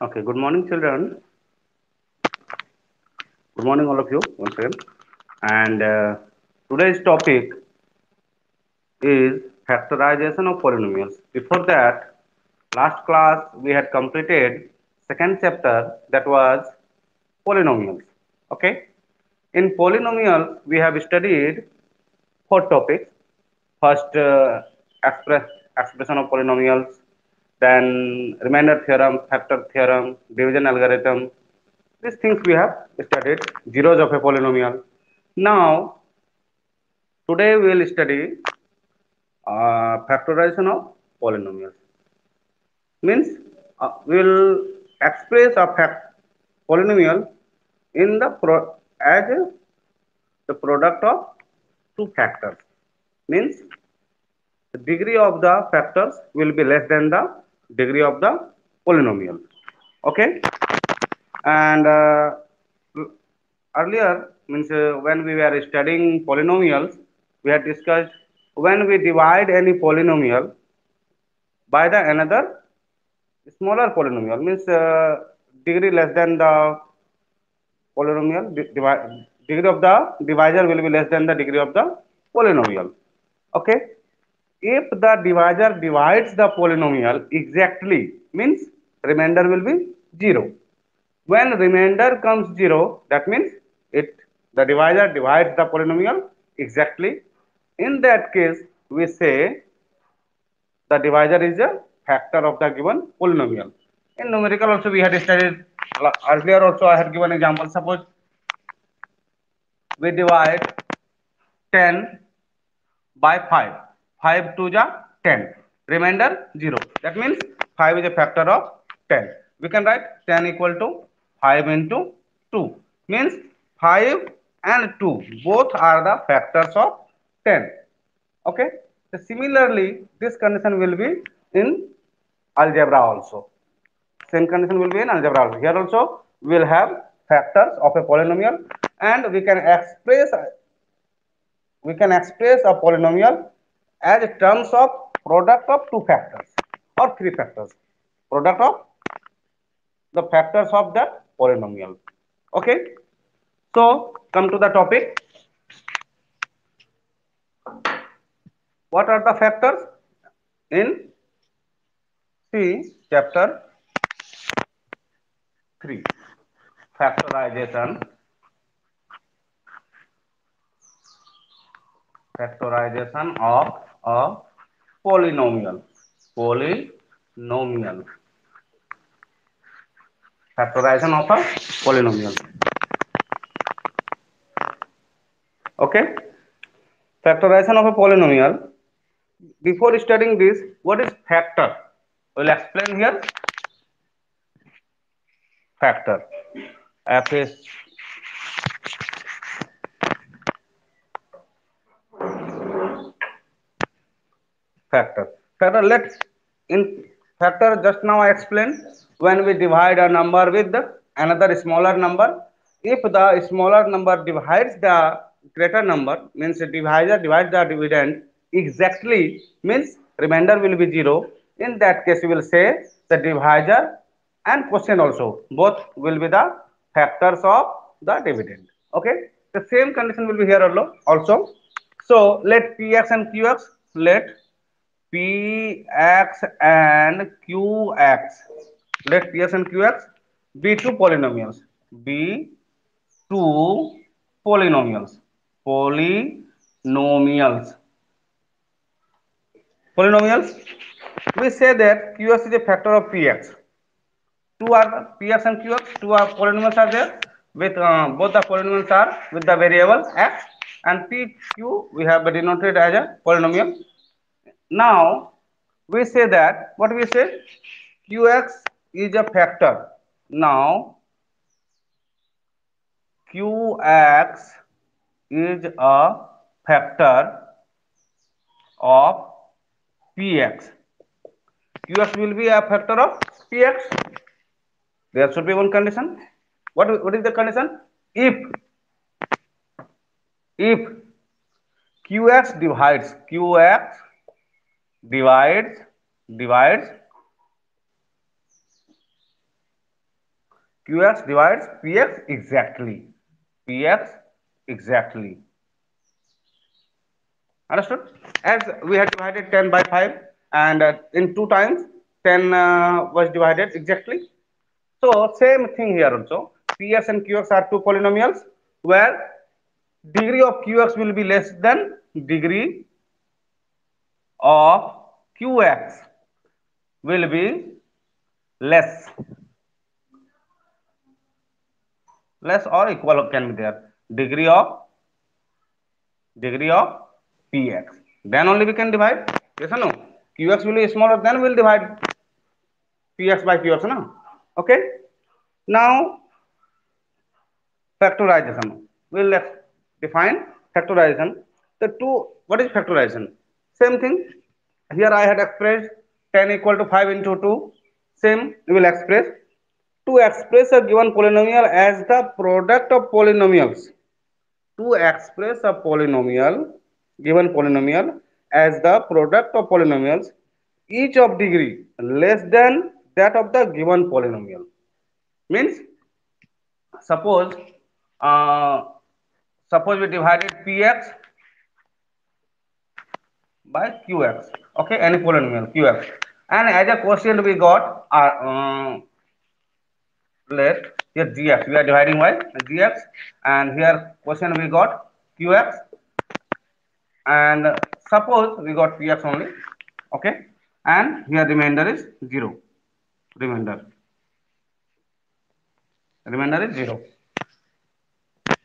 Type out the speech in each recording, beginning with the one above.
Okay, good morning, children. Good morning, all of you, once again. And today's topic is factorization of polynomials. Before that, last class we had completed second chapter, that was polynomials. Okay. In polynomials, we have studied four topics. First, expression of polynomials, then remainder theorem, factor theorem, division algorithm. These things we have studied, zeros of a polynomial. Now, today we will study factorization of polynomials. Means we will express a polynomial in the as the product of two factors. Means the degree of the factors will be less than the degree of the polynomial. Okay. And earlier, means when we were studying polynomials, we had discussed when we divide any polynomial by the another smaller polynomial, means degree less than the polynomial, degree of the divisor will be less than the degree of the polynomial. Okay. If the divisor divides the polynomial exactly, means remainder will be 0. When remainder comes 0, that means it the divisor divides the polynomial exactly. In that case, we say the divisor is a factor of the given polynomial. In numerical also we had studied earlier also I had given example. Suppose we divide 10 by 5. 5 to the 10. Remainder 0. That means 5 is a factor of 10. We can write 10 equal to 5 into 2. Means 5 and 2 both are the factors of 10. Okay. So similarly, this condition will be in algebra also. Same condition will be in algebra also. Here also we will have factors of a polynomial, and we can express a polynomial as terms of product of two factors or three factors, product of the factors of the polynomial. Okay. So come to the topic. What are the factors in chapter 3? Factorization of a polynomial. Factorization of a polynomial. Okay. Factorization of a polynomial. Before studying this, what is factor? We'll explain here. Factor. F is factor. Let's in factor, just now I explained, when we divide a number with another smaller number, if the smaller number divides the greater number, means the divisor divides the dividend exactly, means remainder will be 0. In that case, we will say the divisor and quotient also both will be the factors of the dividend. Okay. The same condition will be here also. So let px and qx, let Px and Qx. Let Px and Qx be two polynomials. Be two polynomials. Polynomials. Polynomials. We say that Qx is a factor of Px. Two are Px and Qx. Two are polynomials are there. With both the polynomials are with the variable x, and Pq we have denoted as a polynomial. Now we say that, what we say, qx is a factor. Now qx is a factor of px. Qx will be a factor of px. There should be one condition. What is the condition? If qx divides Qx divides Px exactly. Px exactly. Understood? As we had divided 10 by 5 and in 2 times 10 was divided exactly. So same thing here also. Px and Qx are two polynomials where degree of Qx will be less than degree of Qx will be less or equal can be there. Degree of Px. Then only we can divide. Yes or no? Qx will be smaller, then we'll divide Px by Qx, no? Okay. Now factorization. We'll define factorization. The two, what is factorization? Same thing. Here I had expressed 10 equal to 5 into 2. Same, we will express. To express a given polynomial as the product of polynomials. To express a given polynomial as the product of polynomials, each of degree less than that of the given polynomial. Means, suppose uh, suppose we divided Px by Qx, okay, any polynomial Qx, and as a quotient we got let here gx, we are dividing by gx, and here quotient we got Qx, and suppose we got Px only, okay, and here remainder is 0, remainder is 0.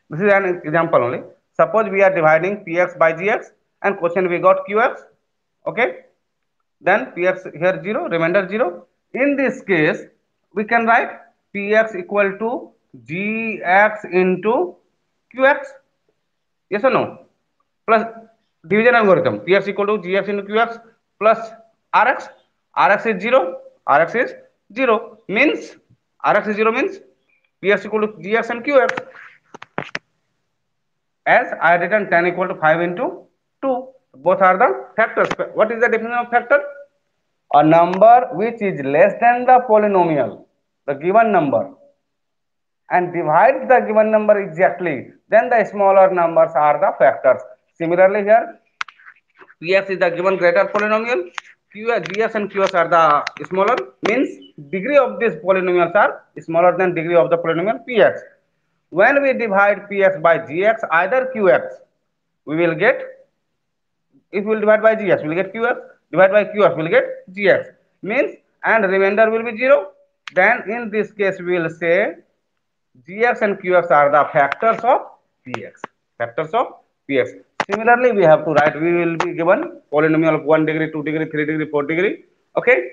This is an example only. Suppose we are dividing Px by Gx and quotient we got Qx. Okay. Then Px here 0, remainder 0. In this case, we can write Px equal to Gx into Qx. Yes or no? Plus division algorithm. Px equal to Gx into Qx plus Rx. Rx is 0. Rx is 0. Means Rx is 0 means Px equal to Gx and Qx. As I written 10 equal to 5 into 2. Both are the factors. What is the definition of factor? A number which is less than the polynomial, the given number, and divides the given number exactly, then the smaller numbers are the factors. Similarly here, Px is the given greater polynomial, Gs and Qs are the smaller, means degree of these polynomials are smaller than degree of the polynomial Px. When we divide Px by Gx, either Qx, we will get, if we will divide by Gx, we will get Qx, divide by Qx, we will get Gx, means, and remainder will be 0. Then in this case, we will say Gx and Qx are the factors of Px. Factors of Px. Similarly, we have to write, we will be given polynomial of 1 degree, 2 degree, 3 degree, 4 degree. Okay.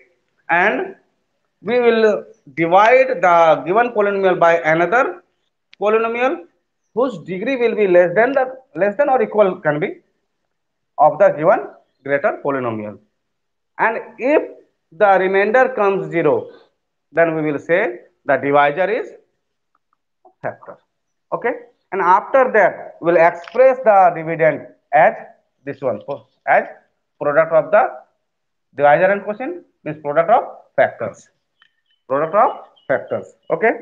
And we will divide the given polynomial by another polynomial whose degree will be less than or equal can be of the given greater polynomial. And if the remainder comes 0, then we will say the divisor is factor. Okay, and after that we will express the dividend as this one, as product of the divisor and quotient, means product of factors. Product of factors. Okay.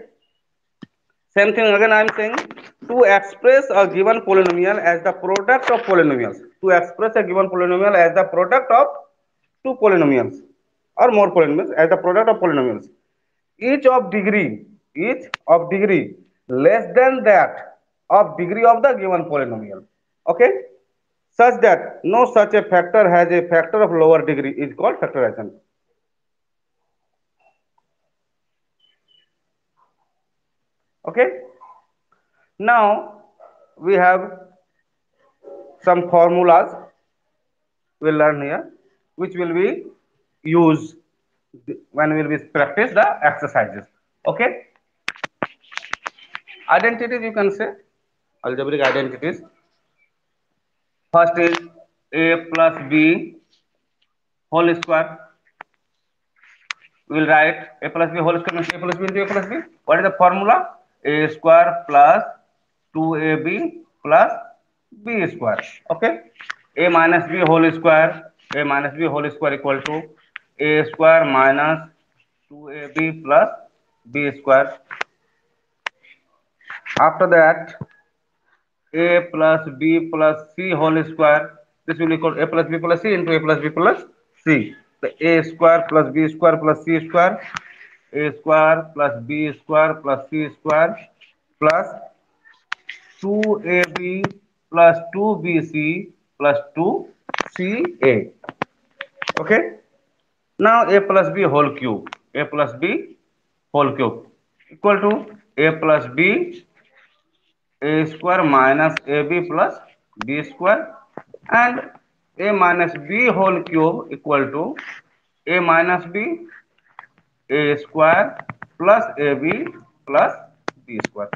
Same thing again I am saying, to express a given polynomial as the product of polynomials. To express a given polynomial as the product of two polynomials or more polynomials as the product of polynomials. Each of degree less than that of degree of the given polynomial. Okay? Such that no such a factor has a factor of lower degree is called factorization. Okay? Now we have some formulas we'll learn here, which will be used when we will practice the exercises. Okay? Identities you can say, algebraic identities. First is a plus b whole square. We will write a plus b whole square means a plus b into a plus b. What is the formula? A square plus 2ab plus b square. Okay. A minus b whole square. A minus b whole square equal to a square minus 2ab plus b square. After that, a plus b plus c whole square. This will equal a plus b plus c into a plus b plus c. The a square plus b square plus c square, a square plus b square plus c square plus 2ab plus 2bc plus 2ca. Okay. Now a plus b whole cube, a plus b whole cube equal to a plus b a square minus ab plus b square, and a minus b whole cube equal to a minus b a square plus ab plus b square.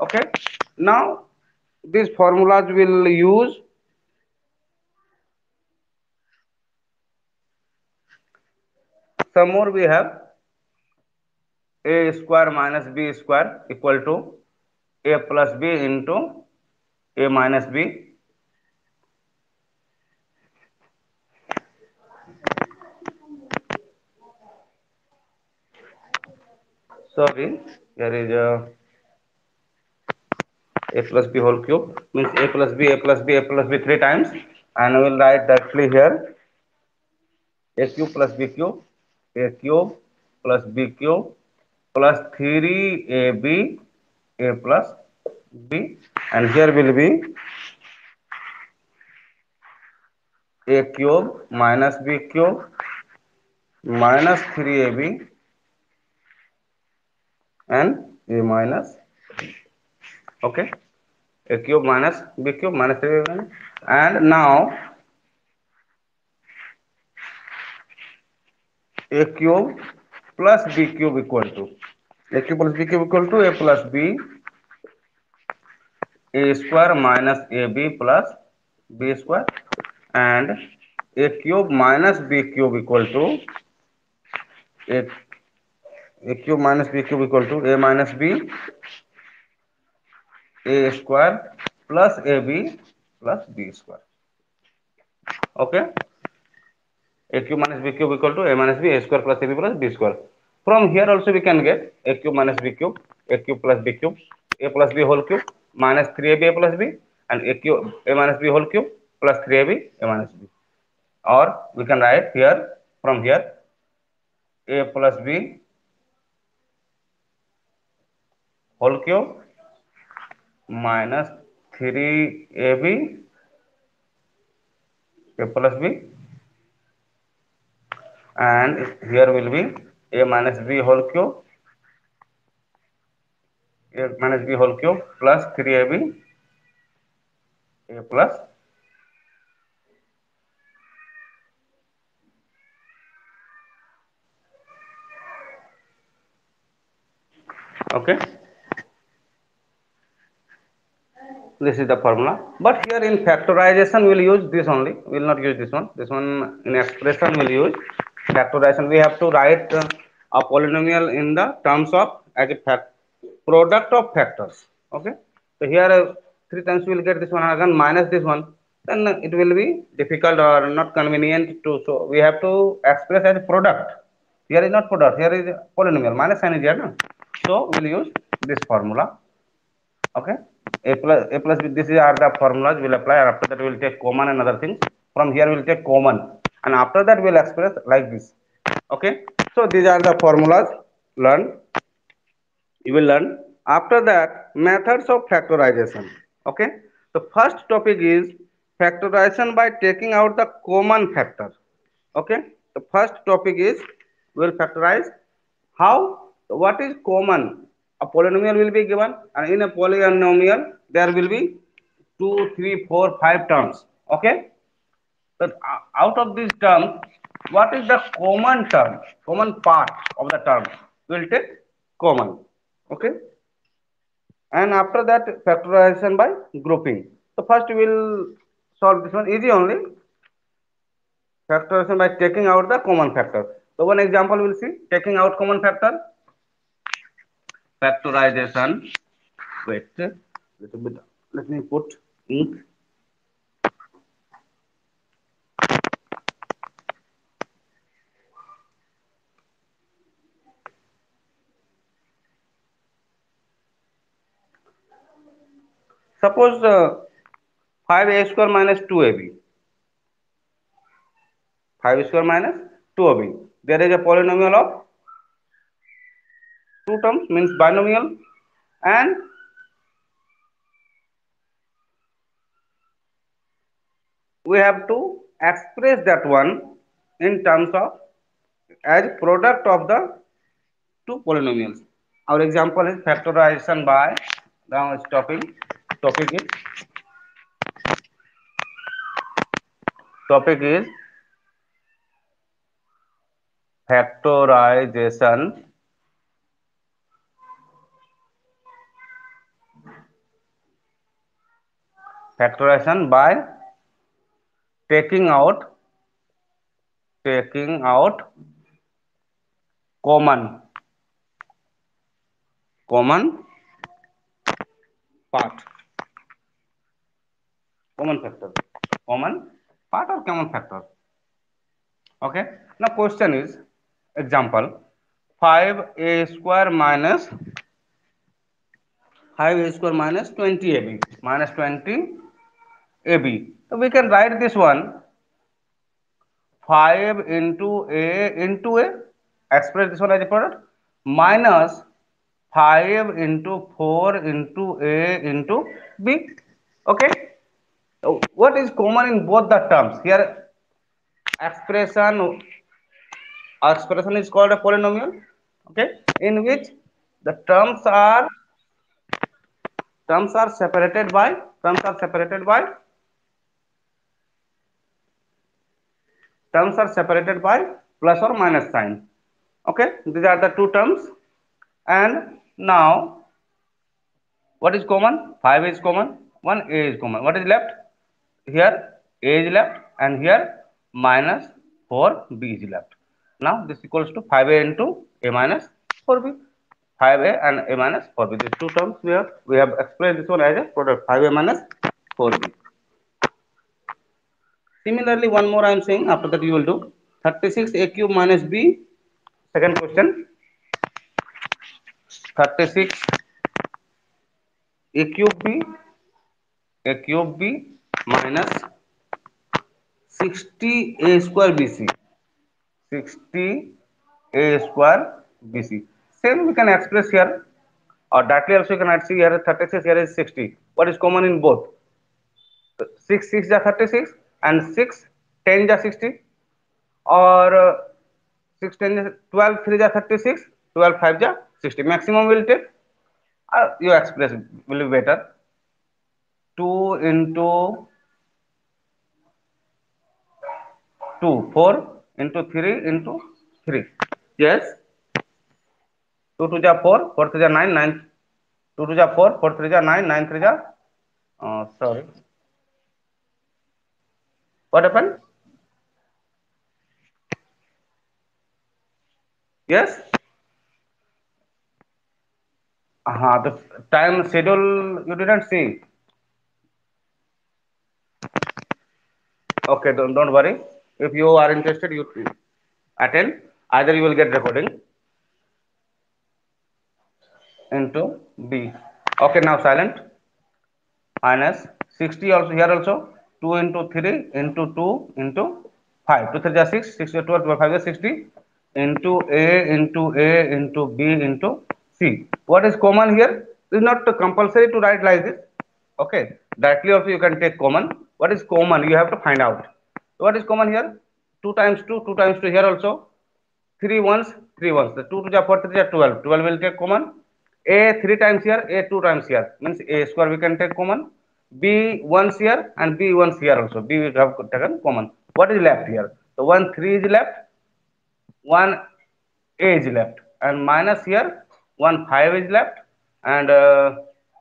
Okay. Now these formulas will use. Some more we have a square minus b square equal to a plus b into a minus b. Sorry, here is a plus b whole cube, means a plus b, a plus b, a plus b three times, and we will write directly here a cube plus b cube, a cube plus b cube plus 3ab a plus b, and here will be a cube minus b cube minus 3ab and a minus. Okay, a cube minus b cube minus 3ab, and now a cube plus b cube equal to a cube plus b cube equal to a plus b a square minus ab plus b square, and a cube minus b cube equal to a, a cube minus b cube equal to a minus b a square plus ab plus b square. Okay, a cube minus b cube equal to a minus b a square plus ab plus b square. From here also we can get a cube minus b cube, a cube plus b cube, a plus b whole cube minus 3ab a plus b, and a cube a minus b whole cube plus 3ab a minus b. Or we can write here, from here, a plus b whole cube minus 3ab a plus b, and here will be a minus b whole cube, a minus b whole cube plus 3ab a plus. Okay, this is the formula, but here in factorization we will use this only, we will not use this one. This one in expression we will use factorization. We have to write a polynomial in the terms of as a product of factors. Okay, so here three times we will get this one again minus this one, then it will be difficult or not convenient to, so we have to express as a product. Here is not product, here is polynomial, minus sign is here, no? So we will use this formula. Okay, a plus b, this is are the formulas we will apply, and after that we will take common and other things. From here we will take common, and after that we will express like this. Okay, so these are the formulas learned, you will learn. After that, methods of factorization. Okay, the first topic is factorization by taking out the common factor. Okay, the first topic is we will factorize how, what is common. A polynomial will be given, and in a polynomial there will be 2 3 4 5 terms. Okay, so out of these terms, what is the common term, common part of the term, we will take common. Okay, and after that factorization by grouping. So first we will solve this one, easy only. Factorization by taking out the common factor. So one example we will see, taking out common factor. Factorization, wait, little bit, let me put ink. Suppose 5a square minus 2ab, 5 square minus 2ab. There is a polynomial of two terms, means binomial, and we have to express that one in terms of as product of the two polynomials. Our example is factorization by, now is topic is factorization by taking out common common part, common factor, common part or common factor. Okay, now question is, example, 5a square minus 20 ab, minus 20 ab. So we can write this one 5 into a, express this one as a product, minus 5 into 4 into a into b. Okay, so what is common in both the terms here? Expression is called a polynomial, okay, in which the terms are separated by plus or minus sign. Okay, these are the two terms. And now what is common? 5 is common, 1a is common. What is left here? A is left, and here minus 4b is left. Now this equals to 5a into a minus 4b. 5a and a minus 4b, these two terms we have expressed this one as a product, 5a minus 4b. Similarly, one more I am saying, after that you will do 36 a cube minus b. Second question, 36 a cube b, minus 60 a square bc, 60 a square bc. Same we can express here, or directly also you can see here 36, here is 60. What is common in both? 6 6 is 36, and 6 10 is 60, or 6 10 is 12 3 is 36, 12 5 is 60. Maximum will take, you express will be better, 2 into 2 4 into 3 into 3. Yes, 2 2 is 4, 4 3 is 9, 9, 2 2 is 4, 4 3 is 9, 9 3 is sorry, what happened? Yes, the time schedule you didn't see. Okay, don't worry, if you are interested you attend, either you will get recording into b. Okay, now silent. Minus 60 also here also, 2 into 3 into 2 into 5, 2 3 is 6, 6 is 12, 12 5 is 60, into a into b into c. What is common here? It is not compulsory to write like this. Okay, directly also you can take common. What is common? You have to find out. What is common here? 2 times 2, 2 times 2 here also. 3 ones, 3 ones. The 2 to the 4, 3 is 12. 12 will take common. A 3 times here, A 2 times here. Means A square we can take common. B once here and B once here also. B we have taken common. What is left here? So 1 3 is left, 1 A is left, and minus here 1 5 is left, and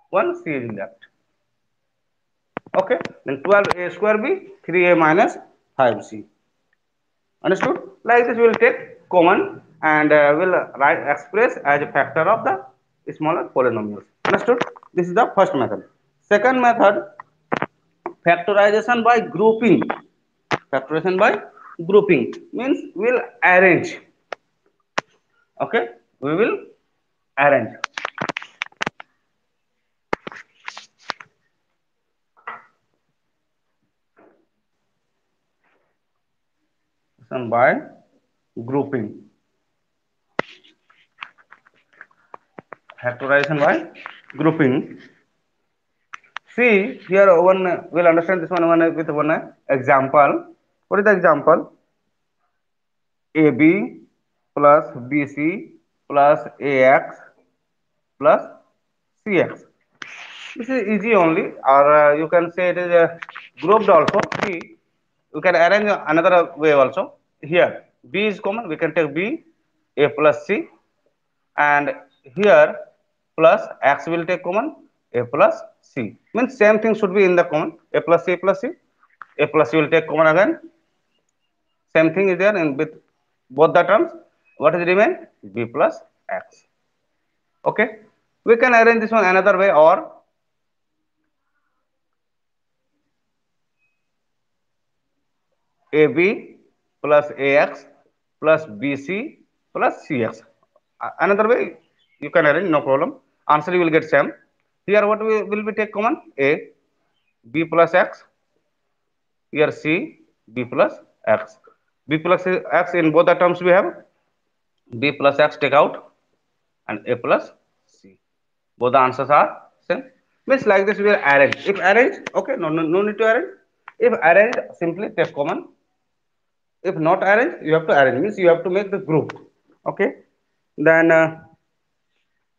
1 C is left. Okay, then 12A square B, 3A minus 5C. Understood? Like this we will take common, and will write express as a factor of the smaller polynomials. Understood? This is the first method. Second method, factorization by grouping. Factorization by grouping means we will arrange. Okay, we will arrange. by grouping. Factorization by grouping. See here one will understand this one with one example. What is the example? AB plus BC plus AX plus CX. This is easy only, or you can say it is grouped also. See, we can arrange another way also. Here B is common, we can take B, A plus C, and here plus X will take common, A plus C. Means same thing should be in the common, A plus C plus C. A plus C will take common again. Same thing is there in with both the terms. What is remain? B plus X. Okay. We can arrange this one another way, or AB plus AX plus BC plus CX. Another way you can arrange, no problem. Answer you will get same. Here what will we take common? A, B plus X. Here C, B plus X. B plus X in both the terms we have. B plus X take out and A plus C. Both the answers are same. Means like this we will arrange. If arrange, okay, no need to arrange. If arrange, simply take common. If not arrange, you have to arrange. Means you have to make the group. Okay. Then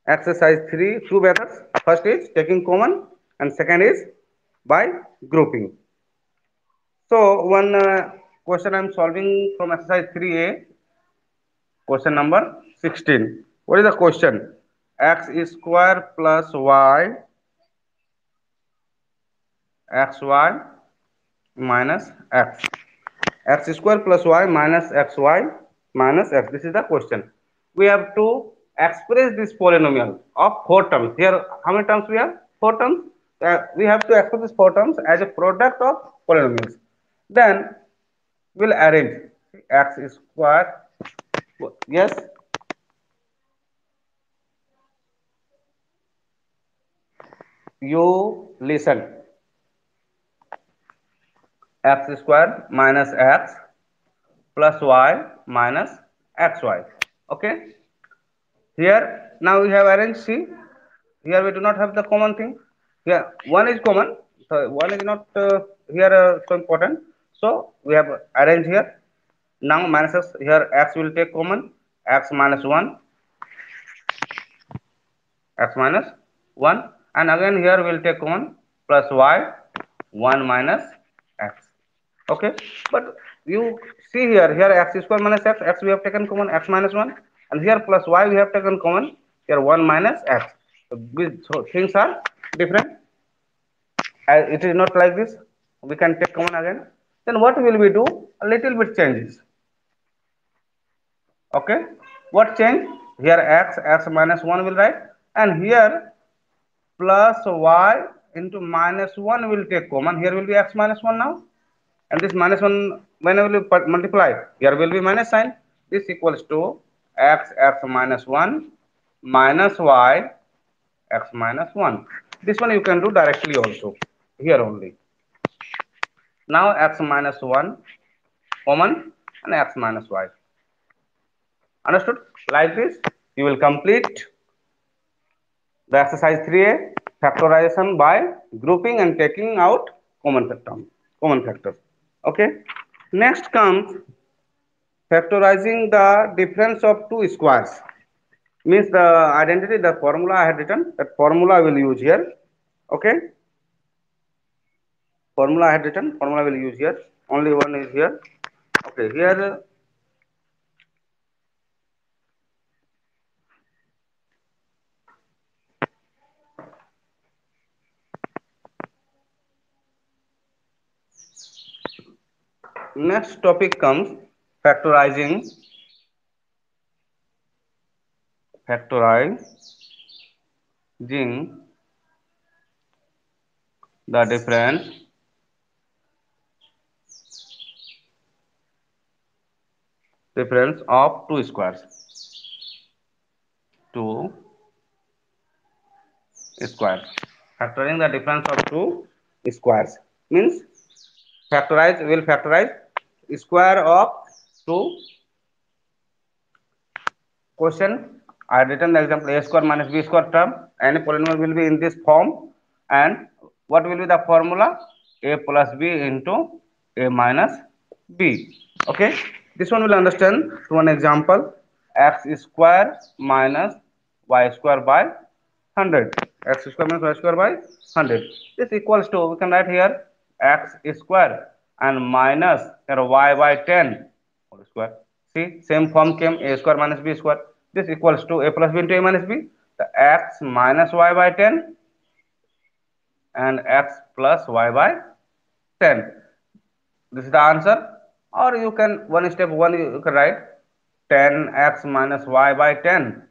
exercise 3, two methods. First is taking common, and second is by grouping. So one question I am solving from exercise 3A, question number 16. What is the question? X square plus y, xy minus x. X square plus y minus xy minus x. This is the question. We have to express this polynomial of four terms. Here, how many terms we have? Four terms. We have to express these four terms as a product of polynomials. Then we'll arrange x square. Yes, you listen. X square minus x plus y minus xy. Okay. Here now we have arranged. See, here we do not have the common thing. Here one is common, so one is not here so important. So we have arranged here. Now minus x, here x will take common, x minus 1, x minus 1, and again here we will take common plus y 1 minus x. Okay, but you see here x square minus x, x we have taken common, x minus 1, and here plus y we have taken common, here 1 minus x. So things are different. It is not like this. We can take common again. Then what will we do? A little bit changes. Okay, what change? Here x minus 1 will write, and here plus y into minus 1 will take common. Here will be x minus 1 now, and this minus 1 whenever you multiply, here will be minus sign. This equals to x minus 1 minus y x minus 1. This one you can do directly also, here only. Now x minus 1 common and x minus y. Understood? Like this you will complete the exercise 3A, factorization by grouping and taking out common factors. Okay. Next comes factorizing the difference of two squares. Means the identity, the formula I had written, that formula I will use here. Okay. Formula I had written, formula I will use here. Only one is here. Okay. Here next topic comes factorizing factorizing the difference of two squares. Two squares. Factoring the difference of two squares means factorize will factorize square of to question. I written the example a square minus b square term. Any polynomial will be in this form, and what will be the formula? A plus b into a minus b. Okay, this one will understand through an example. X square minus y square by 100. X square minus y square by 100. This equals to, we can write here, x square and minus here y by 10 whole square. See, same form came, a square minus b square. This equals to a plus b into a minus b. The x minus y by 10 and x plus y by 10. This is the answer. Or you can, one step one, you can write 10x minus y by 10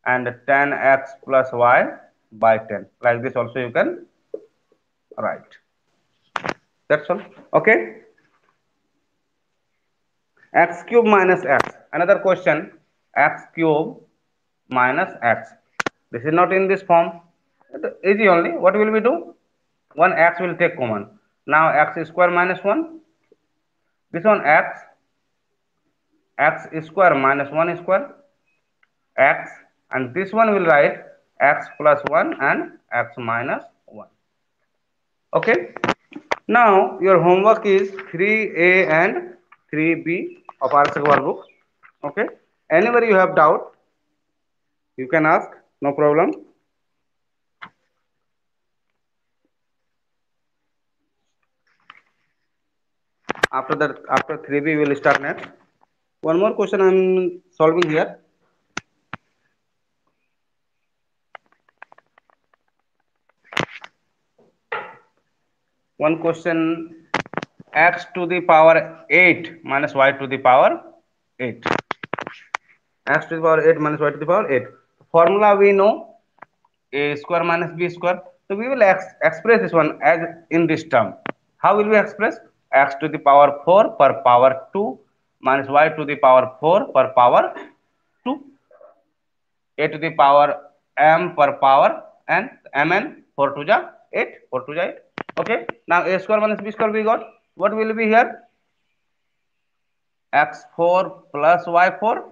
and 10x plus y by 10. Like this also you can write. That's all. Okay. X cube minus x. Another question. X cube minus x. This is not in this form. It is easy only. What will we do? One x will take common. Now x square minus 1. This one x square minus 1 square x, and this one will write x plus 1 and x minus 1. Okay. Now your homework is 3A and 3B of RSEC workbook. Okay. Anywhere you have doubt, you can ask. No problem. After that, after 3B, we will start next. One more question I am solving here. One question, x to the power 8 minus y to the power 8. X to the power 8 minus y to the power 8. Formula we know, a square minus b square. So we will express this one as in this term. How will we express? X to the power 4 per power 2 minus y to the power 4 per power 2. A to the power m per power n, mn, 4 to the 8, 4 to the 8. Okay. Now a square minus b square we got. What will be here? X4 plus y4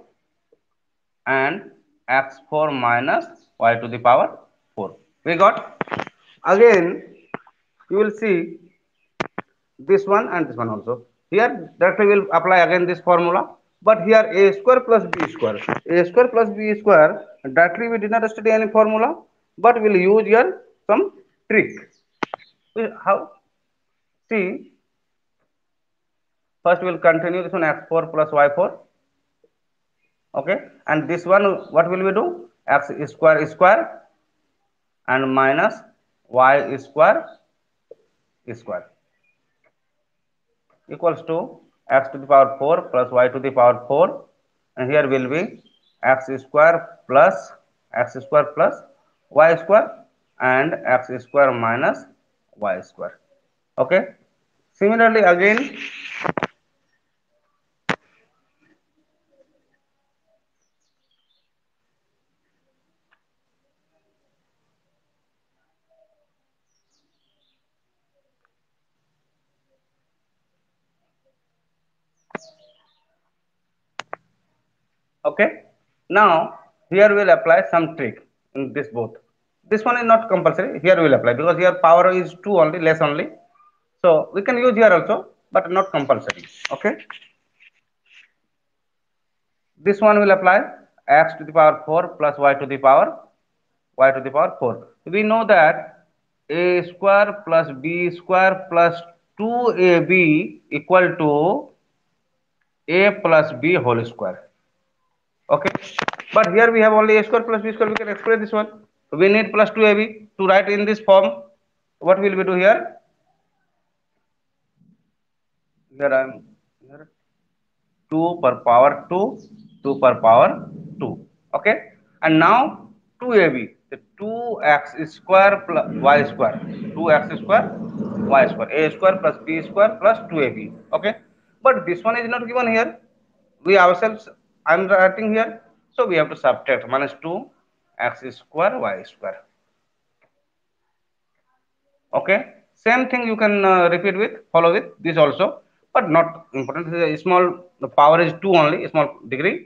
and x4 minus y to the power 4. We got. Again, you will see this one and this one also. Here directly we will apply again this formula, but here a square plus b square, a square plus b square, directly we did not study any formula, but we will use here some trick. How? See, first we will continue this one x4 plus y4. Okay, and this one what will we do? X square square and minus y square square equals to x to the power 4 plus y to the power 4, and here will be x square plus y square and x square minus y square. Okay. Similarly again, okay, now here we will apply some trick in this both. This one is not compulsory, here we will apply because here power is 2 only, less only, so we can use here also, but not compulsory. Okay. This one will apply x to the power 4 plus y to the power 4. We know that a square plus b square plus 2ab equal to a plus b whole square. Okay, but here we have only a square plus b square. We can express this one. We need plus 2ab to write in this form. What will we do here? Here I am here 2 per power 2, 2 per power 2. Okay, and now 2ab, the 2x square plus y square, 2x square y square, a square plus b square plus 2ab. Okay, but this one is not given here. We ourselves, I am writing here, so we have to subtract minus 2 x square y square. Okay, same thing you can repeat with, follow with this also, but not important. Small, the power is 2 only, small degree.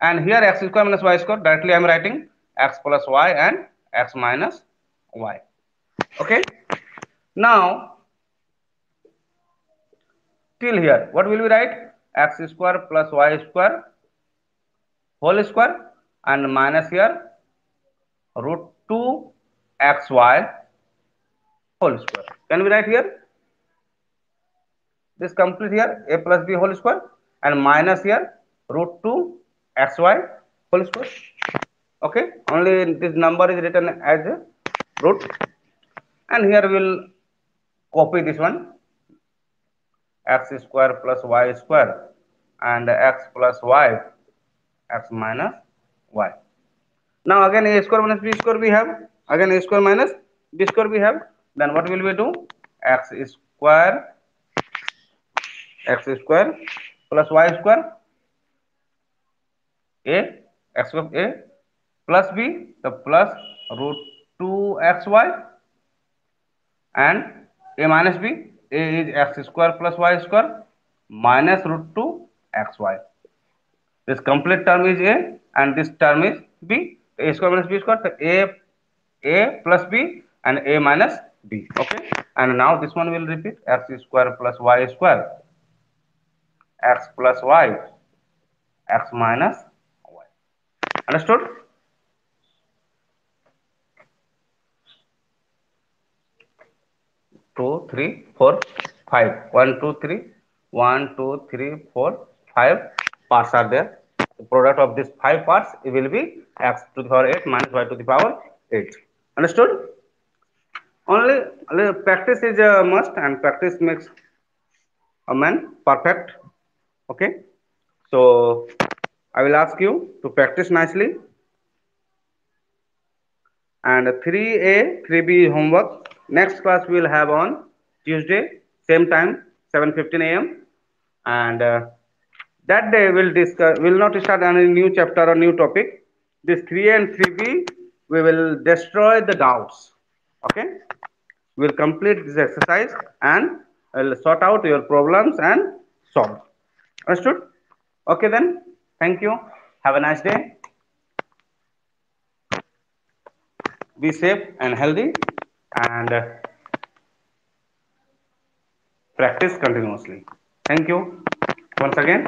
And here x square minus y square, directly I am writing x plus y and x minus y. Okay. Now till here, what will we write? X square plus y square whole square and minus here root 2 xy whole square. Can we write here? This complete here a plus b whole square and minus here root 2 xy whole square. Okay, only this number is written as a root, and here we will copy this one, x square plus y square and x plus y x minus y. Now again a square minus b square we have, again a square minus b square we have, then what will we do? Square x square plus y square a x square a plus b, the plus root 2 xy and a minus b, a is x square plus y square minus root 2 xy. This complete term is a and this term is b. A square minus b square, so a plus b and a minus b. Okay, and now this one will repeat, x square plus y square x plus y x minus y. Understood? 2, 3, 4, 5. 1, 2, 3. 1, 2, 3, 4, 5 parts are there. The product of these 5 parts it will be x to the power 8 minus y to the power 8. Understood? Only practice is a must, and practice makes a man perfect. Okay. So I will ask you to practice nicely. And 3A, 3B homework. Next class we will have on Tuesday, same time, 7:15 a.m. And that day we'll discuss. Will not start any new chapter or new topic. This 3A and 3B we will destroy the doubts. Okay. We'll complete this exercise and I'll sort out your problems and solve. Understood? Okay then. Thank you. Have a nice day. Be safe and healthy, and practice continuously. Thank you once again.